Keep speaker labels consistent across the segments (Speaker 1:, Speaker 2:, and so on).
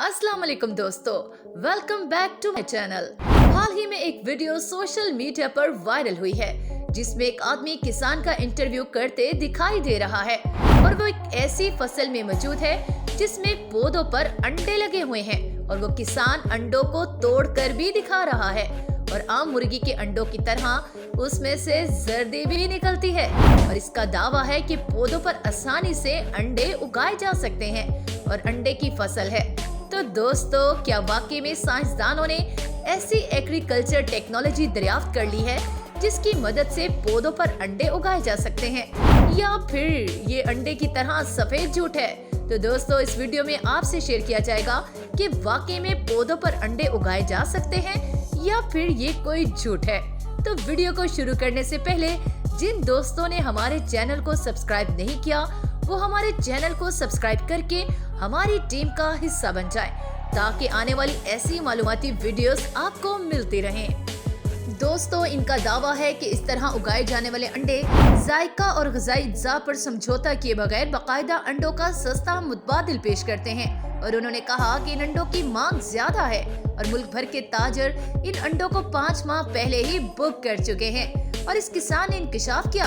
Speaker 1: अस्सलाम वालेकुम दोस्तों, welcome back to my channel. हाल ही में एक वीडियो सोशल मीडिया पर वायरल हुई है जिसमें एक आदमी किसान का इंटरव्यू करते दिखाई दे रहा है और वो एक ऐसी फसल में मौजूद है जिसमें पौधों पर अंडे लगे हुए हैं और वो किसान अंडों को तोड़कर भी दिखा रहा है और आम मुर्गी के अंडों की तरह उसमें से जर्दी भी निकलती है और इसका दावा है कि पौधों पर आसानी से अंडे उगाए जा सकते हैं और अंडे की फसल है। तो दोस्तों, क्या वाकई में साइंसदानों ने ऐसी एग्रीकल्चर टेक्नोलॉजी दरियाफ्त कर ली है जिसकी मदद से पौधों पर अंडे उगाए जा सकते हैं, या फिर ये अंडे की तरह सफेद झूठ है? तो दोस्तों, इस वीडियो में आपसे शेयर किया जाएगा कि वाकई में पौधों पर अंडे उगाए जा सकते हैं या फिर ये कोई झूठ है। तो वीडियो को शुरू करने से पहले जिन दोस्तों ने हमारे चैनल को सब्सक्राइब नहीं किया वो हमारे चैनल को सब्सक्राइब करके हमारी टीम का हिस्सा बन जाए ताकि आने वाली ऐसी मालूमाती वीडियोस आपको मिलती रहें। दोस्तों, इनका दावा है कि इस तरह उगाए जाने वाले अंडे जायका और ग़िज़ाई अज्जा पर समझौता किए बगैर बाकायदा अंडों का सस्ता मुतबादिल पेश करते हैं और उन्होंने कहा कि इन अंडों की मांग ज्यादा है और मुल्क भर के ताजर इन अंडों को 5 माह पहले ही बुक कर चुके हैं। और इस किसान ने इंकशाफ किया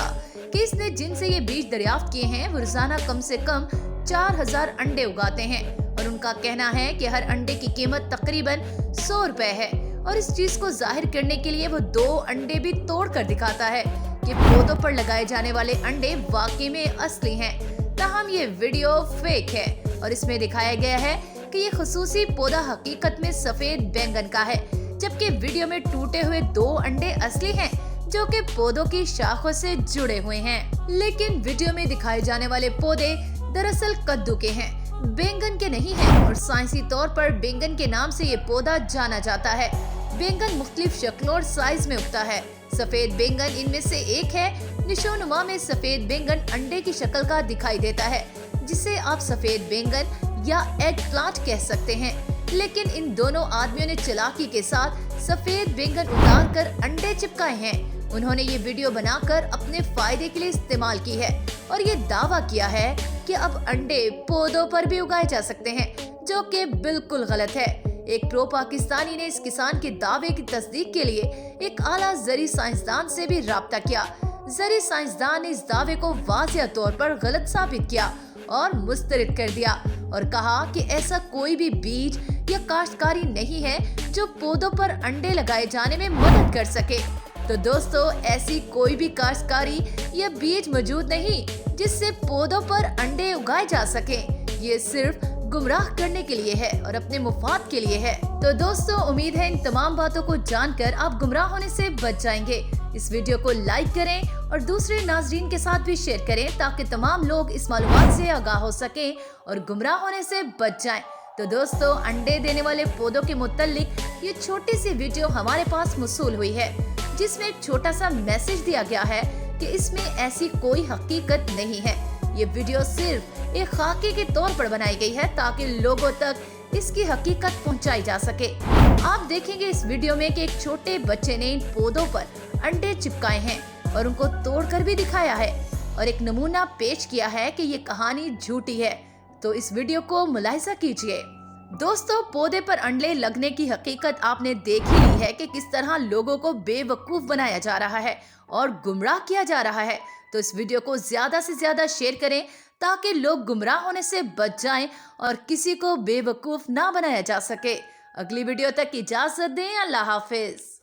Speaker 1: कि इसने जिनसे ये बीज दरियाफ्त किए हैं वो रोजाना कम से कम 4000 अंडे उगाते हैं और उनका कहना है कि हर अंडे की कीमत तकरीबन 100 रुपए है और इस चीज को जाहिर करने के लिए वो 2 अंडे भी तोड़ कर दिखाता है कि पौधों पर लगाए जाने वाले अंडे वाकई में असली हैं। ताहम ये वीडियो फेक है और इसमें दिखाया गया है कि ये खुसूसी पौधा हकीकत में सफेद बैंगन का है, जबकि वीडियो में टूटे हुए 2 अंडे असली हैं जो कि पौधों की शाखों से जुड़े हुए हैं। लेकिन वीडियो में दिखाए जाने वाले पौधे दरअसल कद्दू के हैं, बैंगन के नहीं हैं और साइंसी तौर पर बैंगन के नाम से ये पौधा जाना जाता है। बैंगन मुख्तलिफ शक्लों और साइज में उगता है। सफेद बैंगन इनमें से एक है। निशोनुमा में सफेद बैंगन अंडे की शक्ल का दिखाई देता है जिसे आप सफेद बैंगन या एग प्लांट कह सकते हैं। लेकिन इन दोनों आदमियों ने चालाकी के साथ सफेद बैंगन उतार कर अंडे चिपकाए हैं। उन्होंने ये वीडियो बनाकर अपने फायदे के लिए इस्तेमाल की है और ये दावा किया है कि अब अंडे पौधों पर भी उगाए जा सकते हैं, जो कि बिल्कुल गलत है। एक प्रो पाकिस्तानी ने इस किसान के दावे की तस्दीक के लिए एक आला ज़री साइंसदान से भी राब्ता किया। ज़री साइंसदान ने इस दावे को वाज़िह तौर पर गलत साबित किया और मुस्तरद कर दिया और कहा कि ऐसा कोई भी बीज या काश्तकारी नहीं है जो पौधों पर अंडे लगाए जाने में मदद कर सके। तो दोस्तों, ऐसी कोई भी काश्तकारी या बीज मौजूद नहीं जिससे पौधों पर अंडे उगाए जा सके। ये सिर्फ गुमराह करने के लिए है और अपने मुफाद के लिए है। तो दोस्तों, उम्मीद है इन तमाम बातों को जानकर आप गुमराह होने से बच जाएंगे। इस वीडियो को लाइक करें और दूसरे नाज़रीन के साथ भी शेयर करें ताकि तमाम लोग इस मालूमात से आगाह हो सकें और गुमराह होने से बच जाएं। तो दोस्तों, अंडे देने वाले पौधों के मुतल्लिक ये छोटी सी वीडियो हमारे पास मौसूल हुई है जिसमें एक छोटा सा मैसेज दिया गया है कि इसमें ऐसी कोई हकीकत नहीं है। ये वीडियो सिर्फ एक खाके के तौर पर बनाई गई है ताकि लोगों तक इसकी हकीकत पहुंचाई जा सके। आप देखेंगे इस वीडियो में कि एक छोटे बच्चे ने इन पौधों पर अंडे चिपकाए हैं और उनको तोड़कर भी दिखाया है और एक नमूना पेश किया है कि ये कहानी झूठी है। तो इस वीडियो को मुलाहिजा कीजिए। दोस्तों, पौधे पर अंडे लगने की हकीकत आपने देख ही ली है कि किस तरह लोगों को बेवकूफ बनाया जा रहा है और गुमराह किया जा रहा है। तो इस वीडियो को ज्यादा से ज्यादा शेयर करें ताकि लोग गुमराह होने से बच जाएं और किसी को बेवकूफ ना बनाया जा सके। अगली वीडियो तक इजाजत दें। अल्लाह हाफिज।